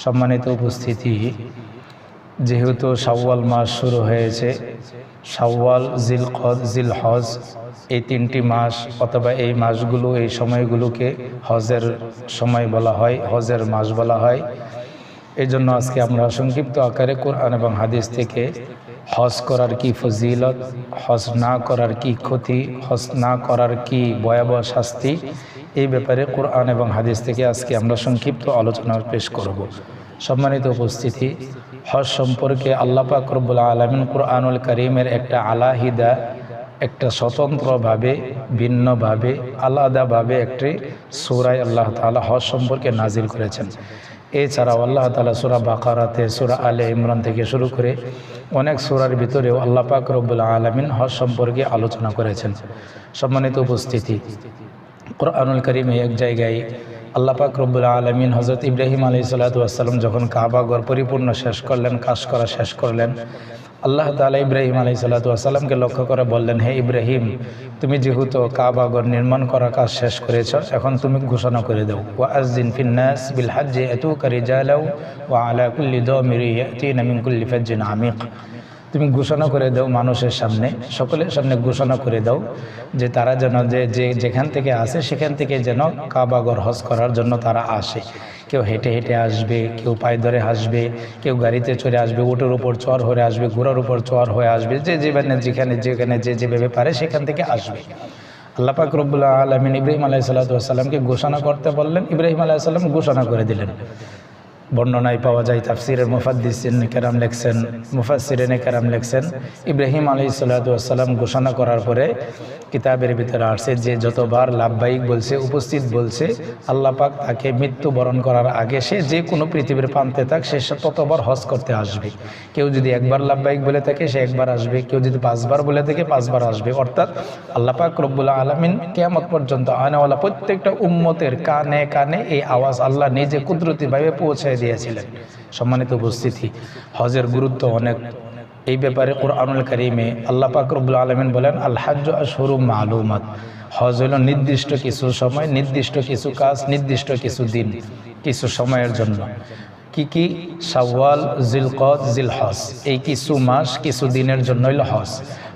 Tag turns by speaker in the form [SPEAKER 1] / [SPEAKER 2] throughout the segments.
[SPEAKER 1] সম্মানিত উপস্থিতি, যেহেতু শাওয়াল মাস শুরু হয়েছে, শাওয়াল, জিলকদ, জিলহজ এই তিনটি মাস অথবা এই মাসগুলো, এই সময়গুলোকে হজের সময় বলা হয়, হজের মাস বলা হয়। এই জন্য আজকে আমরা সংক্ষিপ্ত আকারে কোরআন এবং হাদিস থেকে হজ করার কি ফজিলত, হজ না করার কি ক্ষতি, হজ না করার কি ভয়াবহ শাস্তি, এই ব্যাপারে কোরআন এবং হাদিস থেকে আজকে আমরা সংক্ষিপ্ত আলোচনা পেশ করব। সম্মানিত উপস্থিতি, হজ সম্পর্কে আল্লাহ পাক রব্বুল আলামিন কুরআনুল কারীমের একটা আলাহিদা, একটা স্বতন্ত্রভাবে, ভিন্নভাবে, আলাদাভাবে একটি সূরা আল্লাহ তাআলা হজ সম্পর্কে নাজিল করেছেন। এছাড়াও আল্লাহ তাআলা সূরা বাকারাতে, সূরা আলে ইমরান থেকে শুরু করে অনেক সূরার ভিতরেও আল্লাহ পাক রব্বুল আলামিন হজ সম্পর্কে আলোচনা করেছেন। সম্মানিত উপস্থিতি, কুরআনুল কারীমে এক জায়গায় আল্লাহ পাক রব্বুল আলামিন হযরত ইব্রাহিম আলাইহিস সালাতু ওয়াস সালাম যখন কাবা ঘর পরিপূর্ণ শেষ করলেন, কাজ করা শেষ করলেন, আল্লাহ তাআলা ইব্রাহিম আলাইহিস সালাতু ওয়াস সালামকে লক্ষ্য করে বললেন, হে ইব্রাহিম, তুমি যেহেতু কাবা ঘর নির্মাণ করার কাজ শেষ করেছ, এখন তুমি ঘোষণা করে দাও, ওয়া আযযিন ফিন নাস বিল হজ্জি আতুকা রিজালাও ওয়া আলা কুল্লি দামিরি ইয়াতিনা মিন কুল্লি ফাজ্জিন আমিক। তুমি ঘোষণা করে দাও মানুষের সামনে, সকলের সামনে ঘোষণা করে দাও যে তারা যেন যেখান থেকে আসে সেখান থেকে যেন কাবা ঘর হজ করার জন্য তারা আসে। কেউ হেঁটে হেঁটে আসবে, কেউ পায়ে ধরে আসবে, কেউ গাড়িতে চড়ে আসবে, উটের উপর চড় হয়ে আসবে, ঘোড়ার উপর চড় হয়ে আসবে, যেখানে যেভাবে পারে সেখান থেকে আসবে। আল্লাহ পাক রব্বুল আলামিন ইব্রাহিম আলাইহিস সালাতু ওয়াস সালামকে ঘোষণা করতে বললেন, ইব্রাহিম আলাইহিস সালাম ঘোষণা করে দিলেন। বর্ণনায় পাওয়া যায়, তাফসিরের মুফাদ্দিসিনে কেরাম লেখছেন ইব্রাহিম আলাইহিস সালাতু ওয়াস সালাম ঘোষণা করার পরে কিতাবের ভিতরে আসছে যে যতবার লাব্বাইক বলছে, উপস্থিত বলছে, আল্লাহ পাক তাকে মৃত্যুবরণ করার আগে সে যে কোনো পৃথিবীর প্রান্তে থাক সে ততবার হজ করতে আসবে। কেউ যদি একবার লাব্বাইক বলে থাকে সে একবার আসবে, কেউ যদি 5 বার বলে থাকে 5 বার আসবে। অর্থাৎ আল্লাহ পাক রব্বুল আলামিন কিয়ামত পর্যন্ত আনেওয়ালা প্রত্যেকটা উম্মতের কানে কানে এই আওয়াজ আল্লাহ নিজে কুদরতিভাবে পৌঁছে দিয়েছিলেন। সম্মানিত উপস্থিতি, হজের গুরুত্ব অনেক। এই ব্যাপারে কুরআনুল কারীমে আল্লাহ পাক রব্বুল আলামিন বলেন, আল হাজ্জু আশহুরুম মালুমাত। হজ হলো নির্দিষ্ট কিছু সময়, নির্দিষ্ট কিছু কাজ, নির্দিষ্ট কিছু দিন, কিছু সময়ের জন্য। কি কি? শাওয়াল, জিলকদ, জিলহজ, এই কিছু মাস, কিছু দিনের জন্য হলো হজ।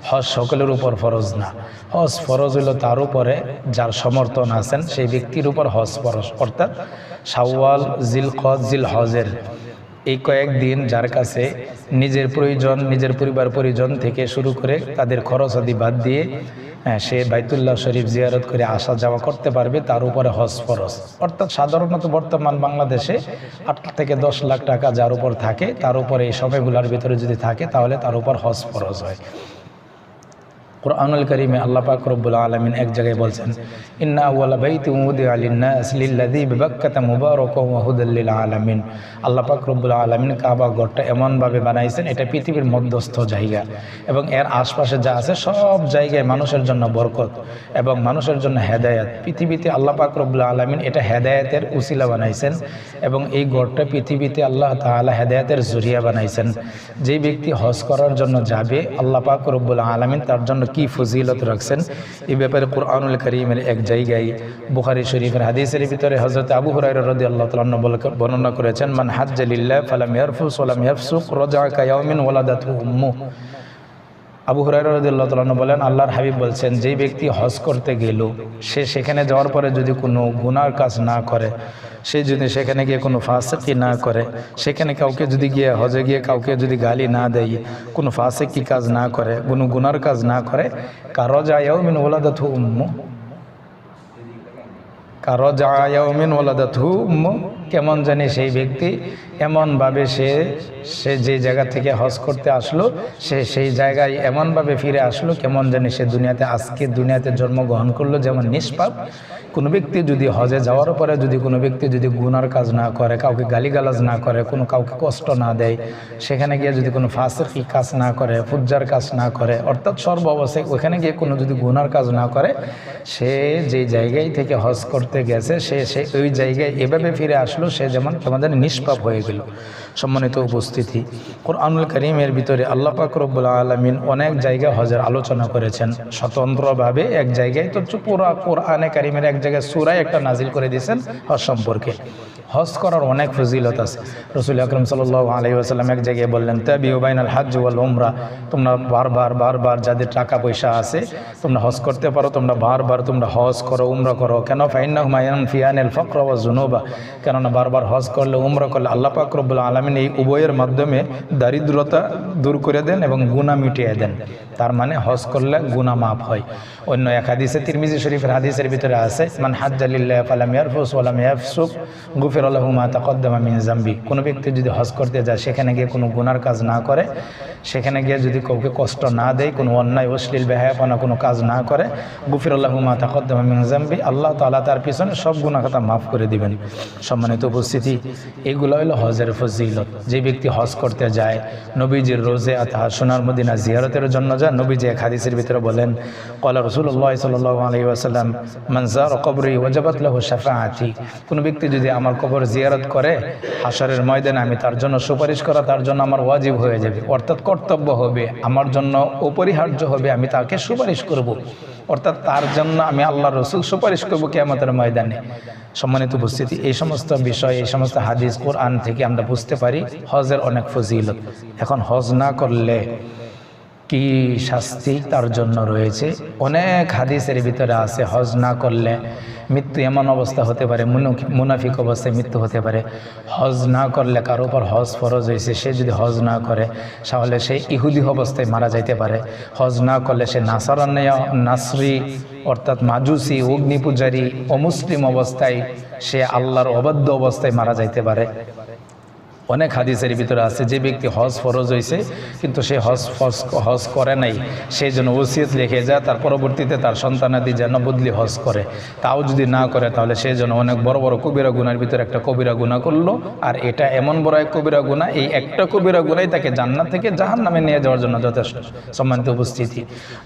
[SPEAKER 1] হজ সকলের উপর ফরজ না। হজ ফরজ হলো তার উপরে যার সমর্থন আছেন সেই ব্যক্তির উপর হজ ফরজ। অর্থাৎ শাওয়াল, জিলকদ, জিলহজের এই কয়েকদিন যার কাছে নিজের প্রয়োজন, নিজের পরিবার পরিজন থেকে শুরু করে তাদের খরচ আদি বাদ দিয়ে সে বাইতুল্লাহ শরীফ জিয়ারত করে আসা যাওয়া করতে পারবে, তার উপরে হজ ফরজ। অর্থাৎ সাধারণত বর্তমান বাংলাদেশে 8 থেকে 10 লাখ টাকা যার উপর থাকে, তার উপরে এই সময়গুলোর ভিতরে যদি থাকে তাহলে তার উপর হজ ফরজ হয়। কুরআনুল কারীমে আল্লাহ পাক রব্বুল আলামিন এক জায়গায় বলছেন, ইন্না আউওয়ালা বাইতিন উদিআ লিন-নাস লিল্লাযী বিবাক্কাতা মুবারাকান ওয়া হুদাল লিল আলামিন। আল্লাহ পাক রব্বুল আলামিন কাবা ঘরটা এমনভাবে বানাইছেন, এটা পৃথিবীর মধ্যস্থ জায়গা এবং এর আশপাশে যা আছে সব জায়গায় মানুষের জন্য বরকত এবং মানুষের জন্য হেদায়েত। পৃথিবীতে আল্লাহ পাক রব্বুল আলামিন এটা হেদায়েতের উসিলা বানাইছেন এবং এই ঘরটা পৃথিবীতে আল্লাহ তাআলা হেদায়েতের জরিয়া বানাইছেন। যেই ব্যক্তি হজ করার জন্য যাবে, আল্লাহ পাক রব্বুল আলামিন তার জন্য কি ফজিলত রাখছেন এই ব্যাপারে কুরআনুল কারীমের এক জায়গায় বুখারী শরীফের হাদিসের ভিতরে হযরত আবু হুরায়রা রাদিয়াল্লাহু তাআলা বর্ণনা করেছেন, মান হাজ্জা লিল্লাহ ফালাম ইয়ারফুস ওয়া লাম ইয়াফসুক রাজা কায়াউমিন ওয়ালাদাতহু উম্মুহু। আবু হুরায়রা রাদিয়াল্লাহু তাআলা বলেন, আল্লাহর হাবিব বলছেন, যেই ব্যক্তি হজ করতে গেল সে সেখানে যাওয়ার পরে যদি কোনো গুনার কাজ না করে, সে যদি সেখানে গিয়ে কোনো ফাসিকি না করে, সেখানে কাউকে যদি গিয়ে হজে গিয়ে কাউকে যদি গালি না দেয়, কোনো ফাসিকি কাজ না করে, কোনো গুনার কাজ না করে, কারজা ইয়াউমিন ওয়ালাদাতহু উম্মু, কারজা ইয়াউমিন ওয়ালাদাতহু উম্মু, কেমন জানি সেই ব্যক্তি এমনভাবে সে যে জায়গা থেকে হজ করতে আসলো সে সেই জায়গায় এমনভাবে ফিরে আসলো কেমন জানি সে আজকে দুনিয়াতে জন্মগ্রহণ করলো যেমন নিষ্পাপ। কোনো ব্যক্তি যদি হজে যাওয়ার পরে যদি কোনো ব্যক্তি যদি গুনার কাজ না করে, কাউকে গালিগালাজ না করে, কাউকে কষ্ট না দেয়, সেখানে গিয়ে যদি কোনো ফাসিকি কাজ না করে, ফুজ্জার কাজ না করে, অর্থাৎ সর্ব অবস্থায় ওখানে গিয়ে কোনো যদি গুনার কাজ না করে, সে যে জায়গায় থেকে হজ করতে গেছে সে ওই জায়গায় এভাবে ফিরে আসলো সে যেমন আমাদের নিষ্পাপ হয়ে গেল। সম্মানিত উপস্থিতি, কুরআনুল কারীমের ভিতরে আল্লাহ পাক রব্বুল আলামিন অনেক জায়গায় হজের আলোচনা করেছেন স্বতন্ত্রভাবে। এক জায়গায় তো পুরো কুরআনে কারীমের এক জায়গায় সূরায় একটা নাজিল করে দিয়েছেন হজ সম্পর্কে। হজ করার অনেক ফজিলত আছে। রাসূল আকরাম সাল্লাল্লাহু আলাইহি ওয়াসাল্লাম এক জায়গায় বললেন, তাবিউ বাইনাল হজ্জ ওয়াল উমরা, তোমরা বারবার যাদের টাকা পয়সা আছে তোমরা হজ করতে পারো, তোমরা বারবার তোমরা হজ করো, উমরা করো। কেন? ফাইন্নাহুমা ইয়ানফিয়ানিল ফাকর ওয়া যুনুবা, কেননা বারবার হজ করলে উমরা করলে আল্লাহ পাক রব্বুল আলামিন এই উভয়ের মাধ্যমে দারিদ্রতা দূর করে দেন এবং গুনাহ মিটিয়ে দেন। তার মানে হজ করলে গুনাহ মাফ হয়। অন্য এক হাদিসে তিরমিজি শরীফের হাদিসের ভিতরে আছে, মান হাজ্জা লিল্লাহি ফালাম ইয়ারফুস ওয়া লাম ইয়াফসুক গুফিরা লাহু মা তাকদ্দামা মিন যামবি। কোনো ব্যক্তি যদি হজ করতে যায়, সেখানে গিয়ে কোনো গুনার কাজ না করে, সেখানে গিয়ে যদি কাউকে কষ্ট না দেয়, কোনো অন্যায় অশ্লীল বেহায়াপনা কোনো কাজ না করে, গুফিরা লাহু মা তাকদ্দামা মিন যামবি, আল্লাহ তাআলা তার পিছনে সব গুনাহ খাতা মাফ করে দিবেন। সম্মানিত উপস্থিতি, এগুলো হলো হজের ফজিলত। যে ব্যক্তি হজ করতে যায়, নবীজির রোজে আতা সোনার মদিনা জিয়ারতের জন্য যায়। নবীজি এক হাদিসের ভিতরে বলেন, ক্বালা রাসূলুল্লাহ সাল্লাল্লাহু আলাইহি ওয়াসাল্লাম, মান যারা কবরি ওয়াজাবাত লাহু শাফাআতি, কোন ব্যক্তি যদি আমার কবর জিয়ারত করে, হাশরের ময়দানে আমি তার জন্য সুপারিশ করা তার জন্য আমার ওয়াজিব হয়ে যাবে, অর্থাৎ কর্তব্য হবে, আমার জন্য অপরিহার্য হবে, আমি তাকে সুপারিশ করব, অর্থাৎ তার জন্য আমি আল্লাহর রাসূল সুপারিশ করব কিয়ামতের ময়দানে। সম্মানিত উপস্থিতি, এই সমস্ত বিষয়, এই সমস্ত হাদিস কোরআন থেকে আমরা বুঝতে পারি হজের অনেক ফজিলত। এখন হজ না করলে কি শাস্তি তার জন্য রয়েছে, অনেক হাদিসের ভিতরে আছে। হজ না করলে মৃত্যু এমন অবস্থা হতে পারে, মুনাফিক অবস্থায় মৃত্যু হতে পারে। হজ না করলে কারো উপর হজ ফরজ হয়েছে, সে যদি হজ না করে তাহলে সে ইহুদি অবস্থায় মারা যাইতে পারে। হজ না করলে সে নাসরি অর্থাৎ মাজুসি, অগ্নি পূজারী, অমুসলিম অবস্থায়, সে আল্লাহর অবাধ্য অবস্থায় মারা যাইতে পারে। অনেক হাদিসের ভিতরে আছে, যে ব্যক্তি হজ ফরজ হয়েছে কিন্তু সে হজ করে নাই, সেই জন্য ওসিয়ত লিখে যায় তার পরবর্তীতে তার সন্তানাদি যেন বদলি হজ করে। তাও যদি না করে তাহলে সেই জন্য অনেক বড় বড় কবিরা গুনার ভিতরে একটা কবিরা গুনাহ করলো। আর এটা এমন বড় এক কবিরা গুনাহ, এই একটা কবিরা গুনাহই তাকে জান্নাত থেকে জাহান্নামে নিয়ে যাওয়ার জন্য যথেষ্ট। সম্মানিত উপস্থিতি,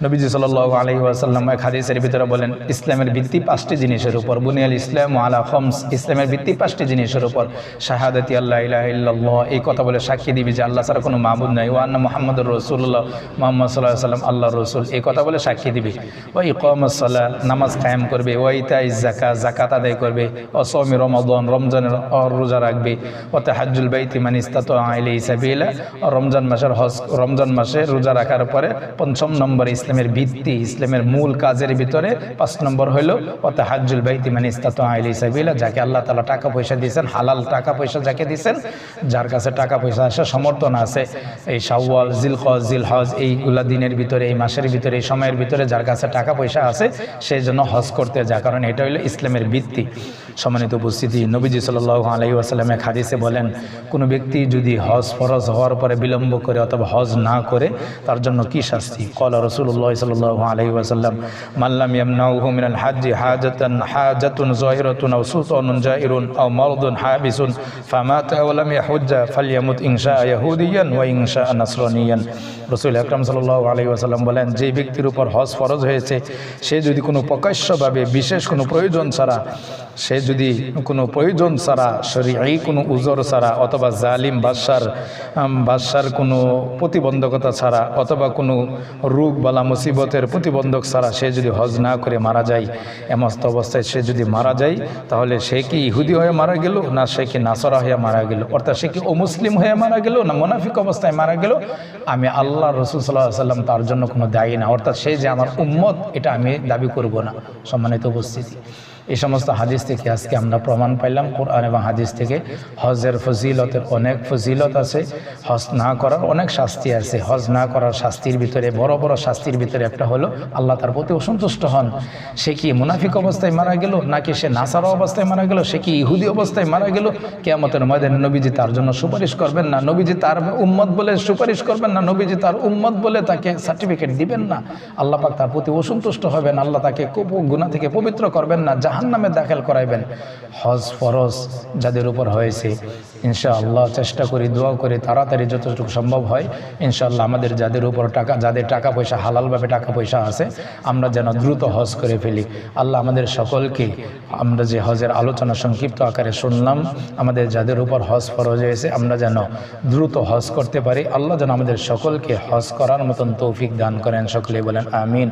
[SPEAKER 1] নবীজি সাল্লাল্লাহু আলাইহি ওয়াসাল্লাম এক হাদিসের ভিতরে বলেন, ইসলামের ভিত্তি 5টি জিনিসের উপর, বুনিয়াল ইসলামু আলা খামস, ইসলামের ভিত্তি 5টি জিনিসের উপর। শাহাদাতি আল্লা ইলাহা ইল্লাল্লাহ, এই কথা বলে সাক্ষী দিবি যে আল্লাহ ছাড়া কোনো মাবুদ নাই, ওয়া আন্না মুহাম্মাদুর রাসূলুল্লাহ, মুহাম্মদ সাল্লাল্লাহু আলাইহি ওয়াসাল্লাম আল্লাহর রাসূল, এই কথা বলে সাক্ষী দিবি। ওয়া ইকামাস সালাহ, নামাজ কায়েম করবে। ওয়া ইতাইজ যাকাত, যাকাত আদায় করবে। ওয়া সাওমি রমাদান, রমজানের রোজা রাখবে। ওয়া তাহাজ্জুল বাইতি মান ইসতাতা ইলাইহি সাবিলা, রমজান মাসের হজ, রমজান মাসে রোজা রাখার পরে 5 নম্বর ইসলামের ভিত্তি, ইসলামের মূল কাজের ভিতরে 5 নম্বর হলো ওয়া তাহাজ্জুল বাইতি মান ইসতাতা ইলাইহি সাবিলা, যাকে আল্লাহ তাআলা টাকা পয়সা দিয়েছেন, হালাল টাকা পয়সা যাকে দিয়েছেন, যার কাছে টাকা পয়সা আসে, সমর্থন আছে, এই শাওয়াল, জিলকদ, জিলহজ, এইগুলা দিনের ভিতরে, এই মাসের ভিতরে, এই সময়ের ভিতরে যার কাছে টাকা পয়সা আছে সেই জন্য হজ করতে যায়, কারণ এটা হলো ইসলামের ভিত্তি। সম্মানিত উপস্থিতি, নবীজি সাল্লাল্লাহু আলাইহি ওয়াসাল্লাম এক হাদিসে বলেন, কোনো ব্যক্তি যদি হজ ফরজ হওয়ার পরে বিলম্ব করে অথবা হজ না করে তার জন্য কি শাস্তি? ক্বালা রাসূলুল্লাহ সাল্লাল্লাহু আলাইহি ওয়াসাল্লাম, মান লাম ইয়ামনাউহু মিনাল হাজ্জি হাজাতুন যাহিরাতুন আও সুলতানুন জাইরুন আও মারদুন হাবিসুন ফামাতা ওয়া লাম ইয়াহুজ্জা ফালইয়ামুত ইনশা ইয়াহুদিয়ান ওয়া ইনশা নাসরানিয়ান। রাসূল আকরাম সাল্লাল্লাহু আলাইহি ওয়াসাল্লাম বলেন, যে ব্যক্তির উপর হজ ফরজ হয়েছে সে যদি কোনো প্রকাশ্যভাবে বিশেষ কোনো প্রয়োজন ছাড়া, সে যদি কোনো প্রয়োজন ছাড়া, শরীয়ী কোনো উজর ছাড়া, অথবা জালিম বাদশার কোনো প্রতিবন্ধকতা ছাড়া, অথবা কোনো রোগ বালা মুসিবতের প্রতিবন্ধক ছাড়া সে যদি হজ না করে মারা যায়, এমস্ত অবস্থায় সে যদি মারা যায়, তাহলে সে কি ইহুদি হয়ে মারা গেল, না সে কি নাসরা হয়ে মারা গেল, অর্থাৎ সে কি অমুসলিম হয়ে মারা গেল, না মুনাফিক অবস্থায় মারা গেল, আমি আল্লাহ রাসূল সাল্লাল্লাহু আলাইহি ওয়াসাল্লাম তার জন্য কোনো দায়ী না, অর্থাৎ সে যে আমার উম্মত এটা আমি দাবি করব না। সম্মানিত উপস্থিতি, এই সমস্ত হাদিস থেকে আজকে আমরা প্রমাণ পাইলাম, কোরআন এবং হাদিস থেকে হজের ফজিলতের অনেক ফজিলত আছে, হজ না করার অনেক শাস্তি আছে। হজ না করার শাস্তির ভিতরে বড় বড় শাস্তির ভিতরে একটা হলো আল্লাহ তার প্রতি অসন্তুষ্ট হন। সে কি মুনাফিক অবস্থায় মারা গেল, নাকি সে নাসারা অবস্থায় মারা গেল, সে কি ইহুদি অবস্থায় মারা গেল, কিয়ামতের ময়দানে নবীজি তার জন্য সুপারিশ করবেন না, নবীজি তার উম্মত বলে সুপারিশ করবেন না, নবীজি তার উম্মত বলে তাকে সার্টিফিকেট দিবেন না, আল্লাহ পাক তার প্রতি অসন্তুষ্ট হবেন, আল্লাহ তাকে গুনাহ থেকে পবিত্র করবেন না, জাহান্নামে দাখিল করাইবেন। হজ ফরজ যাদের উপর হয়েছে ইনশাআল্লাহ চেষ্টা করি, দোয়া করি তাড়াতাড়ি যতটুকু সম্ভব হয় ইনশাআল্লাহ আমাদের যাদের উপর যাদের টাকা পয়সা হালালভাবে টাকা পয়সা আছে আমরা যেন দ্রুত হজ করে ফেলি। আল্লাহ আমাদের সকলকে, আমরা যে হজের আলোচনা সংক্ষিপ্ত আকারে শুনলাম, আমাদের যাদের উপর হজ ফরজ হয়েছে আমরা যেন দ্রুত হজ করতে পারি। আল্লাহ যেন আমাদের সকলকে হজ করার মতন তৌফিক দান করেন। সকলে বলেন আমিন।